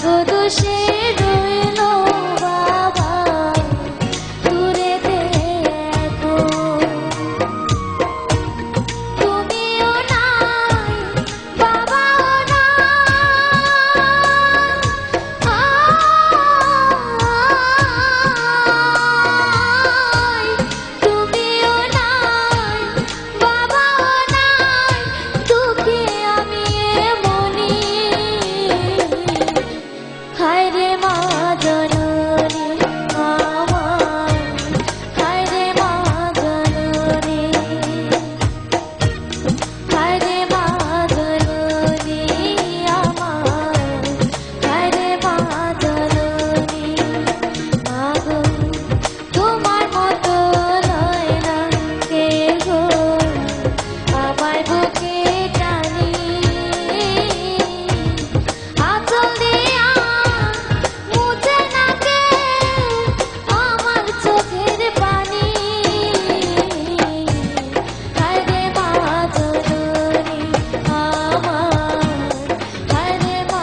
গো দোষে রইল বাবা দূরে দেখো তুমিও নাই বাবাও নাই তুমিও নাই বাবাও নাই দুঃখে আমি এমনি হায় রে মা জননী আমার হায় রে মা জননী হায় রে মা জননী আমার হায় রে মা জননী মাগো তোমার মতো লয় না কেহ আমার বুকে টানি আঁচল দিয়া মুছে না কেউ আমার চোখের পানি হায় রে মা জননী আমার হায় রে মা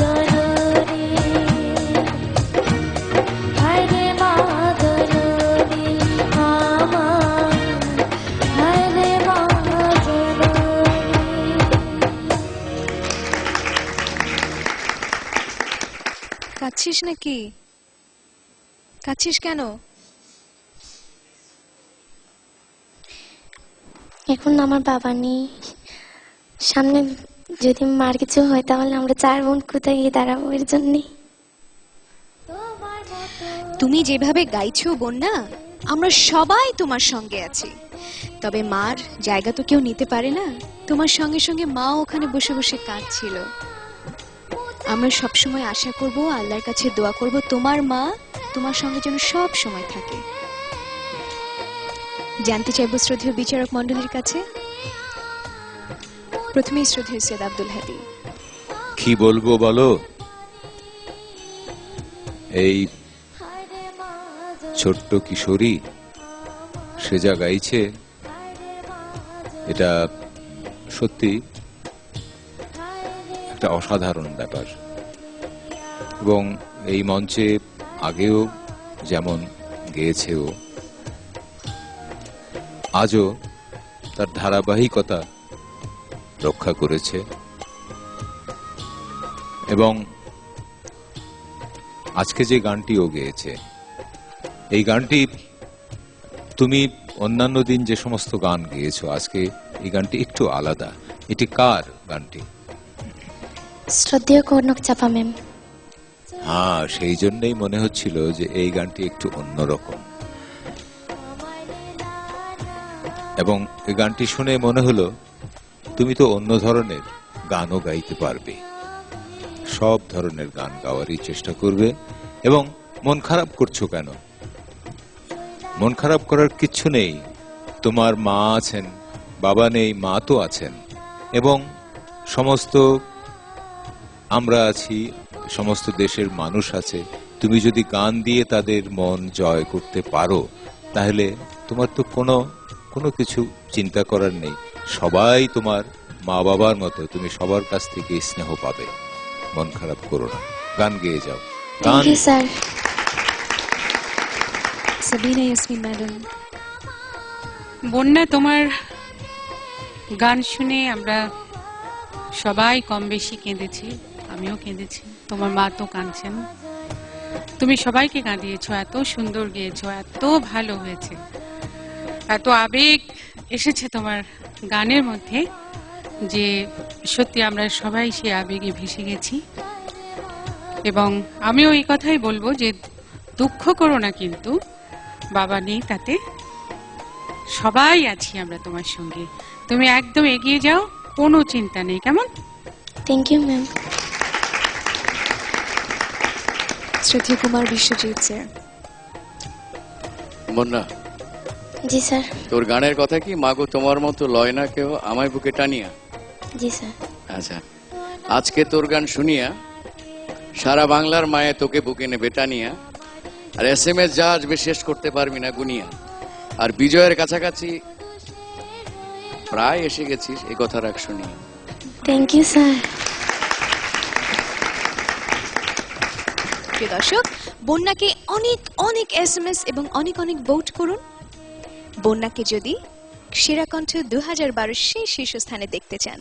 জননী হায় রে মা জননী আমার হায় রে মা জননী। কাঁদছিস নাকি? কাঁদছিস কেন? এখন আমার বাবা নেই, সামনে যদি মার কিছু হয় তাহলে আমরা 4 বোন কোথায় গিয়ে দাঁড়াবো, এর জন্যে। তুমি যেভাবে গাইছো বন্যা, আমরা সবাই তোমার সঙ্গে আছি। তবে মার জায়গা তো কেউ নিতে পারে না। তোমার সঙ্গে সঙ্গে মা ওখানে বসে বসে কাঁদছিল। আমরা সবসময় আশা করব, আল্লাহর কাছে দোয়া করব তোমার মা তোমার সঙ্গে যেন সব সময় থাকে। জানতে চাইবো শ্রদ্ধেয় বিচারক মণ্ডলীর কাছে, প্রথমেই শ্রদ্ধেয় সৈয়দ আব্দুল হাদী। কি বলবো বলো? এই ছোট্ট কিশোরী সে যা গাইছে, এটা সত্যি একটা অসাধারণ ব্যাপার। এবং এই মঞ্চে আগেও যেমন গেয়েছে ও, আজও তার ধারাবাহিকতা রক্ষা করেছে। এবং আজকে যে গানটি ও গেয়েছে, এই গানটি তুমি অন্যান্য দিন যে সমস্ত গান গেয়েছো, আজকে এই গানটি একটু আলাদা। এটি কার গানটি? শ্রদ্ধেয় কনক চাপা ম্যাম। হ্যাঁ, সেই জন্যই মনে হচ্ছিল যে এই গানটি একটু অন্যরকম। এবং এই গানটি শুনে মনে হলো তুমি তো অন্য ধরনের গানও গাইতে পারবে, সব ধরনের গান গাওয়ারই চেষ্টা করবে। এবং মন খারাপ করছো কেন? মন খারাপ করার কিচ্ছু নেই। তোমার মা আছেন, বাবা নেই, মা তো আছেন, এবং সমস্ত আমরা আছি, সমস্ত দেশের মানুষ আছে। তুমি যদি গান দিয়ে তাদের মন জয় করতে পারো, তাহলে তোমার তো কোনো কিছু চিন্তা করার নেই। সবাই তোমার মা বাবার মতো, তুমি সবার কাছ থেকে স্নেহ পাবে। মন খারাপ করো না, গান গেয়ে যাও। গান। Sir Sabina Yasmin madam. বন্যা, তোমার গান শুনে আমরা সবাই কম বেশি কেঁদেছি, আমিও কেঁদেছি, তোমার মা তো কাঁদছেন। তুমি সবাইকে কাঁদিয়েছো, এত সুন্দর গেয়েছো, এত ভালো হয়েছে, এত আবেগ এসেছে তোমার গানের মধ্যে যে সত্যি আমরা সবাই সেই আবেগে ভেসে গেছি। এবং আমিও এই কথাই বলবো যে দুঃখ করো না, কিন্তু বাবা নেই, তাতে সবাই আছি আমরা তোমার সঙ্গে। তুমি একদম এগিয়ে যাও, কোনো চিন্তা নেই, কেমন? Thank you ma'am. শ্রদ্ধেয় কুমার বিশ্বজিৎ স্যার। বন্যা, জি স্যার। তোর গানের কথা কি মাগো তোমার মতো লয় না কেউ আমায় বুকে টানিয়া? জি স্যার। আচ্ছা, আজকে তোর গান শুনিয়া সারা বাংলার মায়ে তোকে বুকে নেবে টানিয়া, আর SMS যা আসবে শেষ করতে পারবি না গুনিয়া। আর বিজয়ের কাছাকাছি প্রায় এসে গেছিস, এই কথা রাখ শুনিয়া। Thank you sir. প্রিয় দর্শক, বন্যাকে অনেক অনেক SMS এবং অনেক অনেক ভোট করুন। বন্যাকে যদি সেরা কণ্ঠ 2012 সেই শীর্ষস্থানে দেখতে চান।